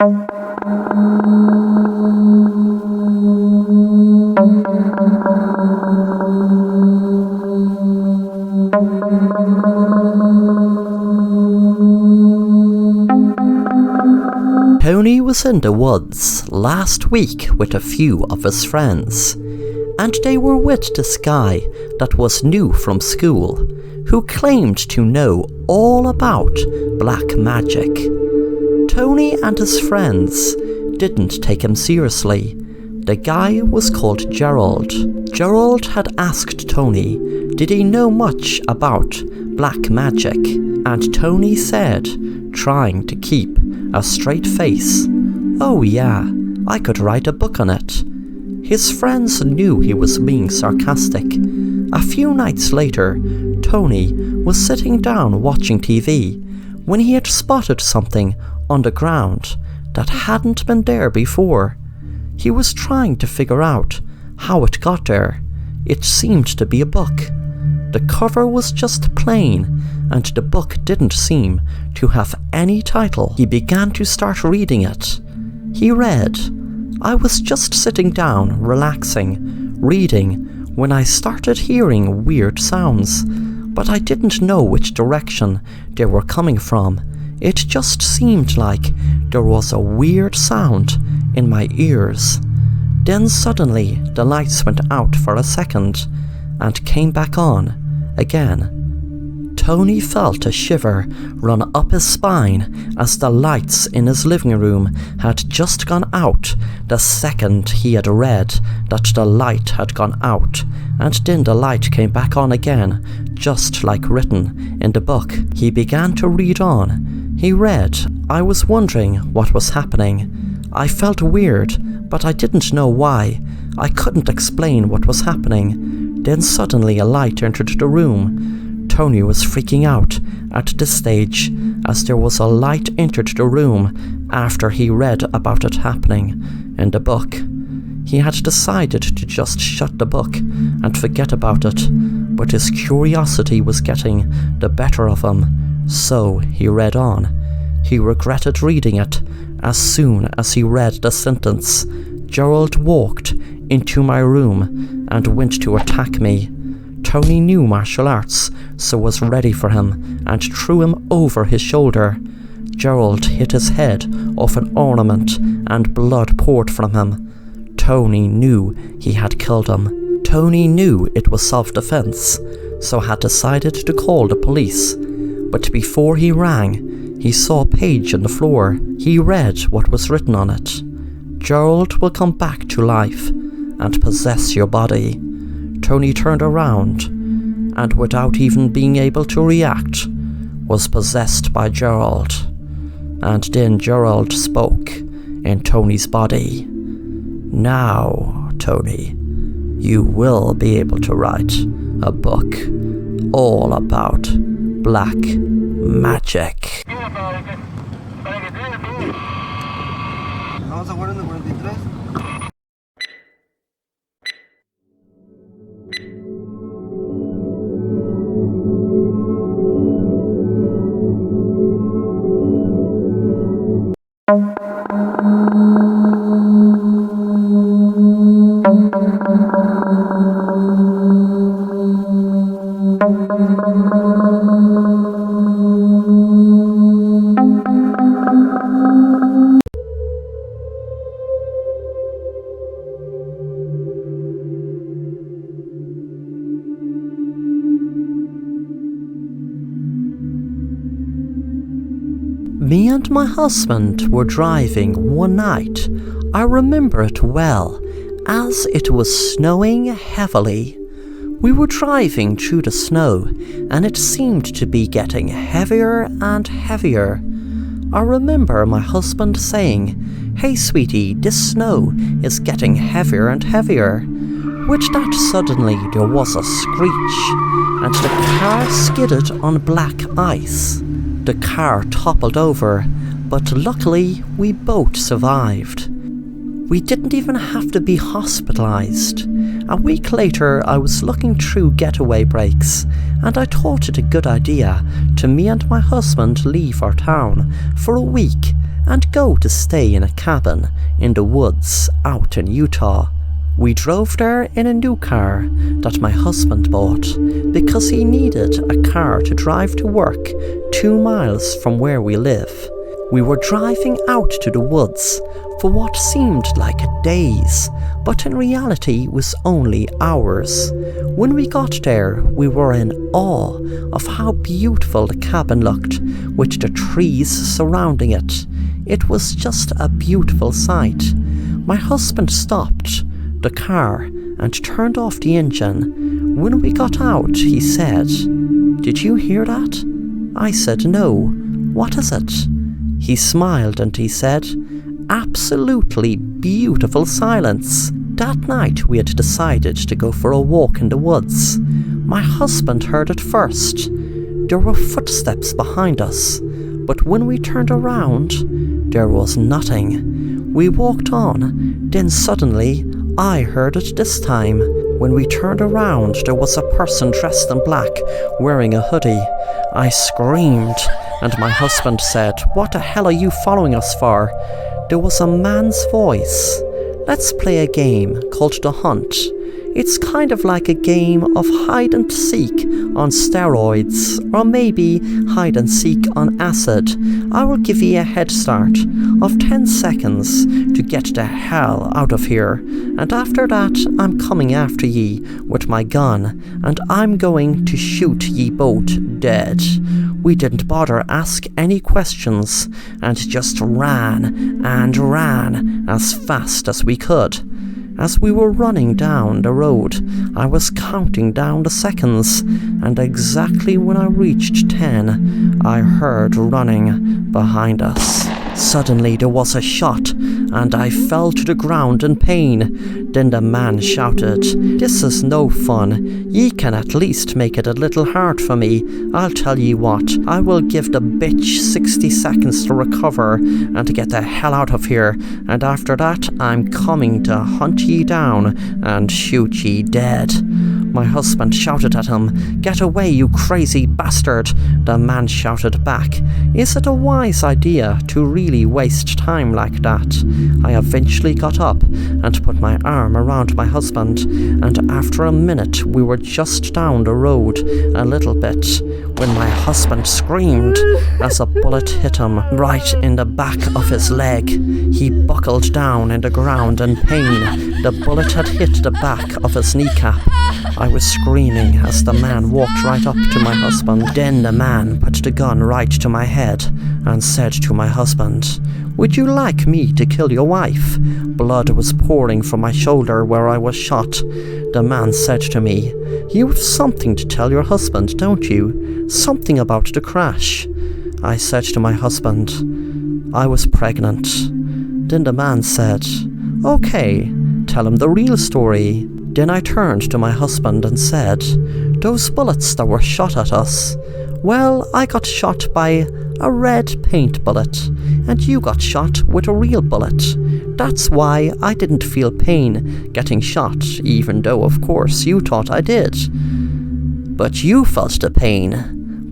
Tony was in the woods last week with a few of his friends, and they were with this guy that was new from school, who claimed to know all about black magic. Tony and his friends didn't take him seriously. The guy was called Gerald. Gerald had asked Tony did he know much about black magic, and Tony said, trying to keep a straight face, "Oh yeah, I could write a book on it." His friends knew he was being sarcastic. A few nights later, Tony was sitting down watching TV when he had spotted something on the ground that hadn't been there before. He was trying to figure out how it got there. It seemed to be a book. The cover was just plain, and the book didn't seem to have any title. He began to start reading it. He read, "I was just sitting down, relaxing, reading, when I started hearing weird sounds, but I didn't know which direction they were coming from. It just seemed like there was a weird sound in my ears. Then suddenly the lights went out for a second and came back on again." Tony felt a shiver run up his spine as the lights in his living room had just gone out the second he had read that the light had gone out, and then the light came back on again, just like written in the book. He began to read on. He read, "I was wondering what was happening. I felt weird, but I didn't know why. I couldn't explain what was happening. Then suddenly a light entered the room." Tony was freaking out at this stage, as there was a light entered the room after he read about it happening in the book. He had decided to just shut the book and forget about it, but his curiosity was getting the better of him, so he read on. He regretted reading it as soon as he read the sentence, "Gerald walked into my room and went to attack me." Tony knew martial arts, so was ready for him and threw him over his shoulder. Gerald hit his head off an ornament and blood poured from him. Tony knew he had killed him. Tony knew it was self-defense, so had decided to call the police. But before he rang, he saw a page on the floor. He read what was written on it. "Gerald will come back to life and possess your body." Tony turned around, and without even being able to react, was possessed by Gerald. And then Gerald spoke in Tony's body. "Now, Tony, you will be able to write a book all about black magic." Vamos a jugar en el 43. Me and my husband were driving one night. I remember it well, as it was snowing heavily. We were driving through the snow, and it seemed to be getting heavier and heavier. I remember my husband saying, "Hey sweetie, this snow is getting heavier and heavier." With that suddenly there was a screech, and the car skidded on black ice. The car toppled over, but luckily we both survived. We didn't even have to be hospitalized. A week later I was looking through getaway breaks, and I thought it a good idea to me and my husband leave our town for a week and go to stay in a cabin in the woods out in Utah. We drove there in a new car that my husband bought because he needed a car to drive to work 2 miles from where we live. We were driving out to the woods for what seemed like days, but in reality was only hours. When we got there, we were in awe of how beautiful the cabin looked, with the trees surrounding it. It was just a beautiful sight. My husband stopped the car and turned off the engine. When we got out, he said, "Did you hear that?" I said, "No. What is it?" He smiled and he said, "Absolutely beautiful silence." That night we had decided to go for a walk in the woods. My husband heard it first. There were footsteps behind us, but when we turned around, there was nothing. We walked on, then suddenly I heard it this time. When we turned around, there was a person dressed in black, wearing a hoodie. I screamed, and my husband said, "What the hell are you following us for?" There was a man's voice. "Let's play a game called The Hunt. It's kind of like a game of hide and seek on steroids, or maybe hide and seek on acid. I will give you a head start of 10 seconds to get the hell out of here, and after that I'm coming after ye with my gun, and I'm going to shoot ye both dead." We didn't bother ask any questions and just ran and ran as fast as we could. As we were running down the road, I was counting down the seconds, and exactly when I reached 10, I heard running behind us. Suddenly there was a shot, and I fell to the ground in pain. Then the man shouted, "This is no fun. Ye can at least make it a little hard for me. I'll tell ye what, I will give the bitch 60 seconds to recover and to get the hell out of here, and after that I'm coming to hunt ye down and shoot ye dead." My husband shouted at him, "Get away, you crazy bastard!" The man shouted back, "Is it a wise idea to really waste time like that?" I eventually got up and put my arm around my husband, and after a minute we were just down the road a little bit when my husband screamed as a bullet hit him right in the back of his leg. He buckled down in the ground in pain. The bullet had hit the back of his kneecap. I was screaming as the man walked right up to my husband. Then the man put the gun right to my head and said to my husband, "Would you like me to kill your wife?" Blood was pouring from my shoulder where I was shot. The man said to me, "You have something to tell your husband, don't you? Something about the crash." I said to my husband, "I was pregnant." Then the man said, "Okay, tell him the real story." Then I turned to my husband and said, "Those bullets that were shot at us, well, I got shot by a red paint bullet, and you got shot with a real bullet. That's why I didn't feel pain getting shot, even though of course you thought I did. But you felt the pain.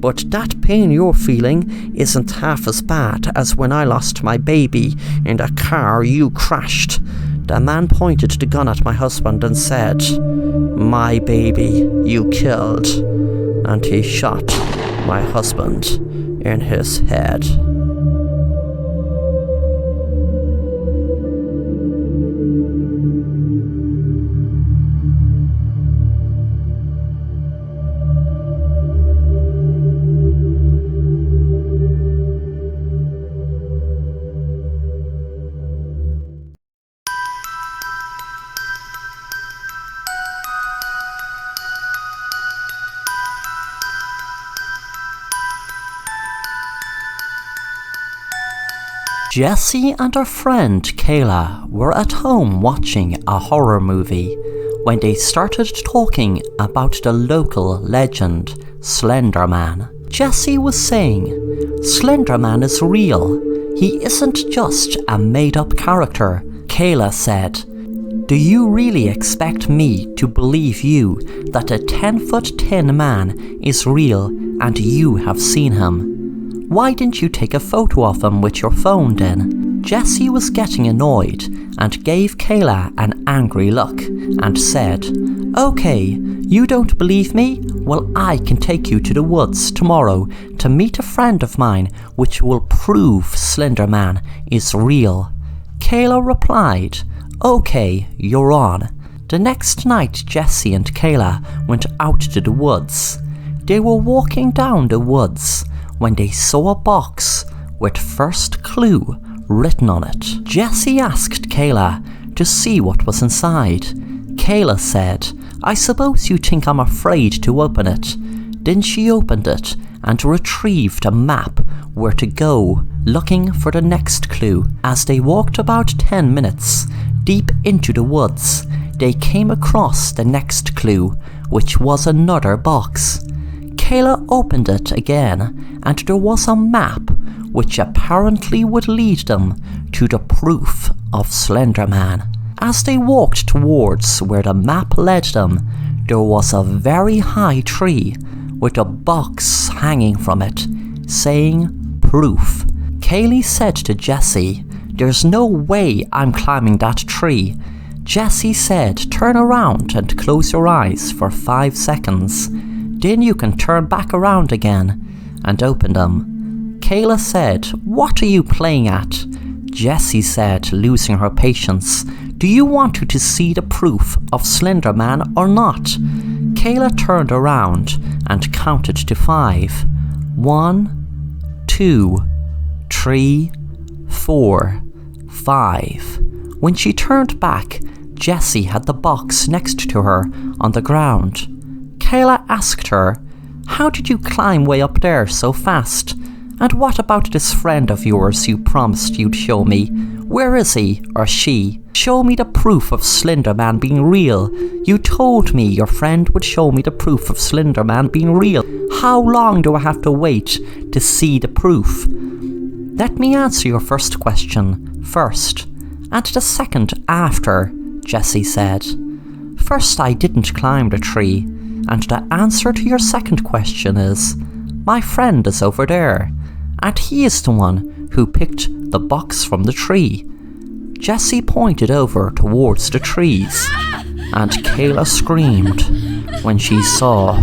But that pain you're feeling isn't half as bad as when I lost my baby in the car you crashed." The man pointed the gun at my husband and said, "My baby you killed." And he shot my husband in his head. Jessie and her friend Kayla were at home watching a horror movie when they started talking about the local legend, Slenderman. Jessie was saying, "Slenderman is real. He isn't just a made-up character." Kayla said, "Do you really expect me to believe you that a 10-foot tin man is real and you have seen him?" Why didn't you take a photo of them with your phone then? Jessie was getting annoyed and gave Kayla an angry look and said, "Okay, you don't believe me? Well, I can take you to the woods tomorrow to meet a friend of mine which will prove Slenderman is real." Kayla replied, "Okay, you're on." The next night, Jessie and Kayla went out to the woods. They were walking down the woods when they saw a box with "First Clue" written on it. Jessie asked Kayla to see what was inside. Kayla said, "I suppose you think I'm afraid to open it." Then she opened it and retrieved a map where to go, looking for the next clue. As they walked about 10 minutes deep into the woods, they came across the next clue, which was another box. Kayla opened it again, and there was a map which apparently would lead them to the proof of Slenderman. As they walked towards where the map led them, there was a very high tree with a box hanging from it, saying "Proof." Kaylee said to Jessie, "There's no way I'm climbing that tree." Jessie said, "Turn around and close your eyes for 5 seconds. Then you can turn back around again and open them." Kayla said, "What are you playing at?" Jessie said, losing her patience, "Do you want to see the proof of Slenderman or not?" Kayla turned around and counted to 5. 1, 2, 3, 4, 5. When she turned back, Jessie had the box next to her on the ground. Kayla asked her, "How did you climb way up there so fast? And what about this friend of yours you promised you'd show me? Where is he or she? Show me the proof of Slenderman being real. You told me your friend would show me the proof of Slenderman being real. How long do I have to wait to see the proof?" "Let me answer your first question first, and the second after," Jessie said. "First, I didn't climb the tree, and the answer to your second question is, my friend is over there, and he is the one who picked the box from the tree." Jessie pointed over towards the trees, and Kayla screamed when she saw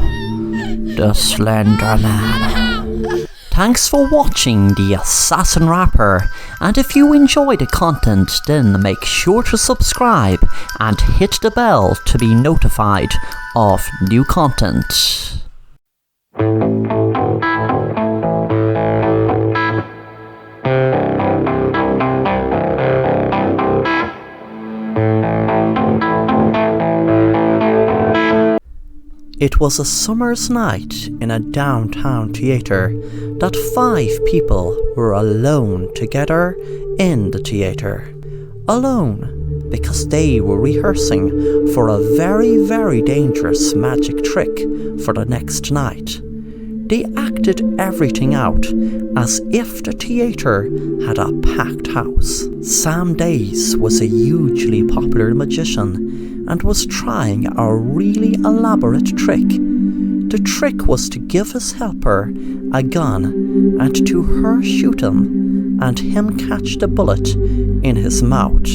the Slenderman. Thanks for watching the Assassin Rapper, and if you enjoy the content, then make sure to subscribe and hit the bell to be notified of new content. It was a summer's night in a downtown theatre that 5 people were alone together in the theatre. Alone because they were rehearsing for a very, very dangerous magic trick for the next night. They acted everything out as if the theatre had a packed house. Sam Days was a hugely popular magician and was trying a really elaborate trick. The trick was to give his helper a gun and to her shoot him and him catch the bullet in his mouth.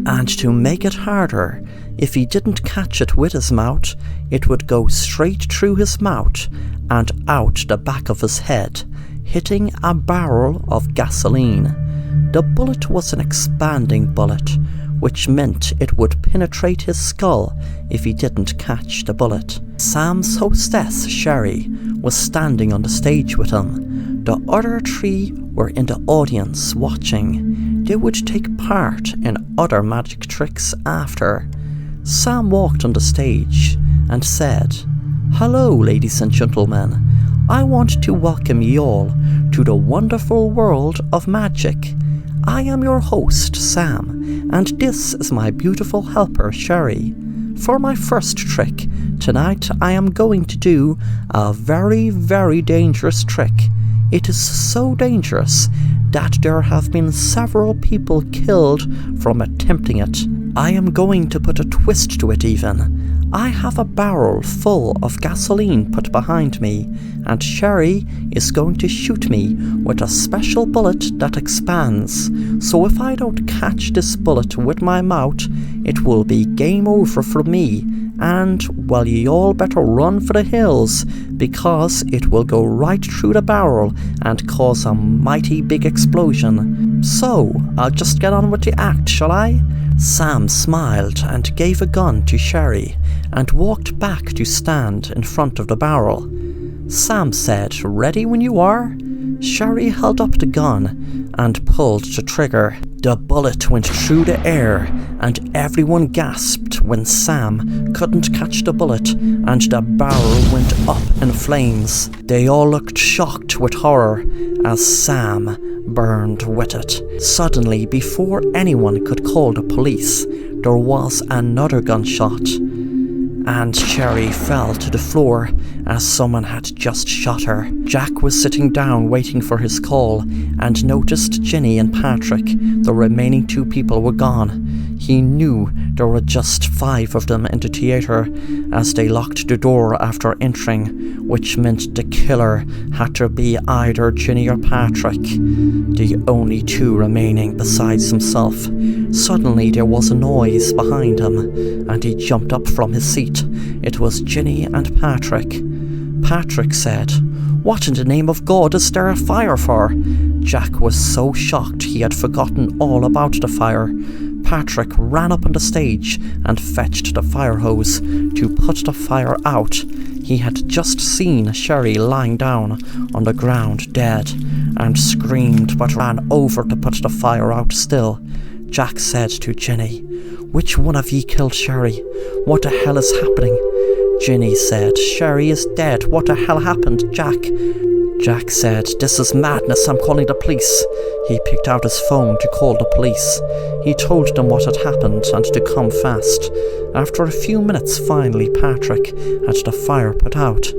And to make it harder, if he didn't catch it with his mouth, it would go straight through his mouth and out the back of his head, hitting a barrel of gasoline. The bullet was an expanding bullet, which meant it would penetrate his skull if he didn't catch the bullet. Sam's hostess, Sherry, was standing on the stage with him. The other 3 were in the audience watching. They would take part in other magic tricks after. Sam walked on the stage and said, "Hello, ladies and gentlemen. I want to welcome you all to the wonderful world of magic. I am your host, Sam, and this is my beautiful helper, Sherry. For my first trick, tonight I am going to do a very, very dangerous trick. It is so dangerous that there have been several people killed from attempting it. I am going to put a twist to it even. I have a barrel full of gasoline put behind me, and Sherry is going to shoot me with a special bullet that expands. So if I don't catch this bullet with my mouth, it will be game over for me. And, well, you all better run for the hills, because it will go right through the barrel and cause a mighty big explosion. So, I'll just get on with the act, shall I? Sam smiled and gave a gun to Sherry and walked back to stand in front of the barrel. Sam said, "Ready when you are?" Sherry held up the gun and pulled the trigger. The bullet went through the air, and everyone gasped when Sam couldn't catch the bullet and the barrel went up in flames. They all looked shocked with horror as Sam burned with it. Suddenly, before anyone could call the police, there was another gunshot, and Sherry fell to the floor as someone had just shot her. Jack was sitting down waiting for his call and noticed Ginny and Patrick. The remaining 2 people were gone. He knew there were just 5 of them in the theatre as they locked the door after entering, which meant the killer had to be either Ginny or Patrick, the only 2 remaining besides himself. Suddenly there was a noise behind him, and he jumped up from his seat. It was Ginny and Patrick. Patrick said, "What in the name of God is there a fire for?" Jack was so shocked he had forgotten all about the fire. Patrick ran up on the stage and fetched the fire hose to put the fire out. He had just seen Sherry lying down on the ground dead and screamed but ran over to put the fire out still. Jack said to Ginny, "Which one of ye killed Sherry? What the hell is happening?" Ginny said, "Sherry is dead. What the hell happened, Jack?" Jack said, "This is madness. I'm calling the police." He picked out his phone to call the police. He told them what had happened and to come fast. After a few minutes, finally, Patrick had the fire put out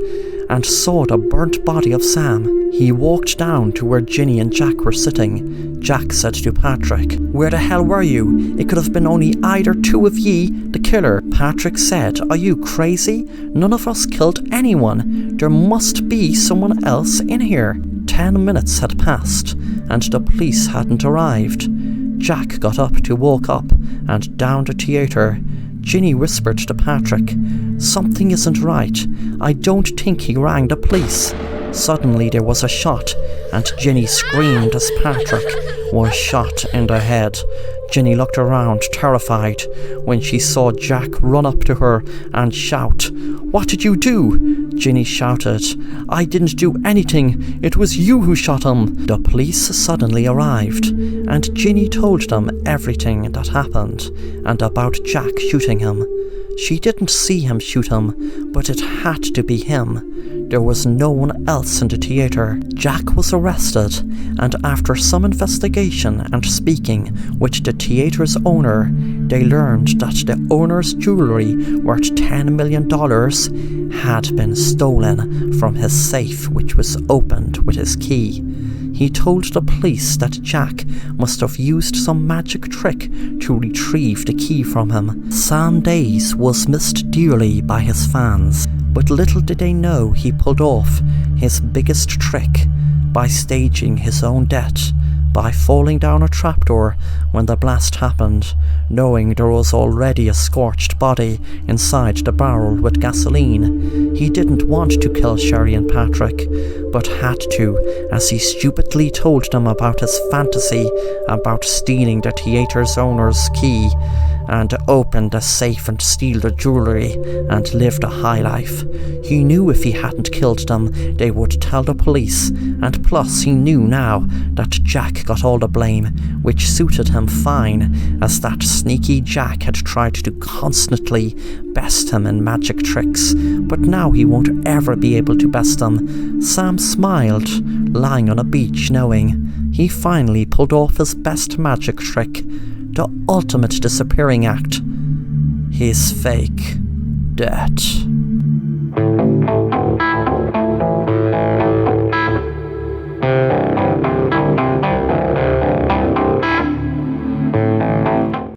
and saw the burnt body of Sam. He walked down to where Ginny and Jack were sitting. Jack said to Patrick, "Where the hell were you? It could have been only either 2 of ye, the killer." Patrick said, "Are you crazy? None of us killed anyone. There must be someone else in here." 10 minutes had passed, and the police hadn't arrived. Jack got up to walk up and down the theatre. Ginny whispered to Patrick, "Something isn't right. I don't think he rang the police." Suddenly there was a shot, and Ginny screamed as Patrick was shot in the head. Ginny looked around, terrified, when she saw Jack run up to her and shout, "What did you do?" Ginny shouted, "I didn't do anything. It was you who shot him." The police suddenly arrived, and Ginny told them everything that happened, and about Jack shooting him. She didn't see him shoot him, but it had to be him. There was no one else in the theatre. Jack was arrested, and after some investigation and speaking with the theatre's owner, they learned that the owner's jewellery worth $10 million had been stolen from his safe, which was opened with his key. He told the police that Jack must have used some magic trick to retrieve the key from him. Sam Days was missed dearly by his fans, but little did they know he pulled off his biggest trick by staging his own death, by falling down a trapdoor when the blast happened, knowing there was already a scorched body inside the barrel with gasoline. He didn't want to kill Sherry and Patrick, but had to, as he stupidly told them about his fantasy about stealing the theatre's owner's key and open the safe and steal the jewellery and live the high life. He knew if he hadn't killed them, they would tell the police, and plus he knew now that Jack got all the blame, which suited him fine, as that sneaky Jack had tried to constantly best him in magic tricks, but now he won't ever be able to best him. Sam smiled, lying on a beach, knowing he finally pulled off his best magic trick, the ultimate disappearing act, his fake death.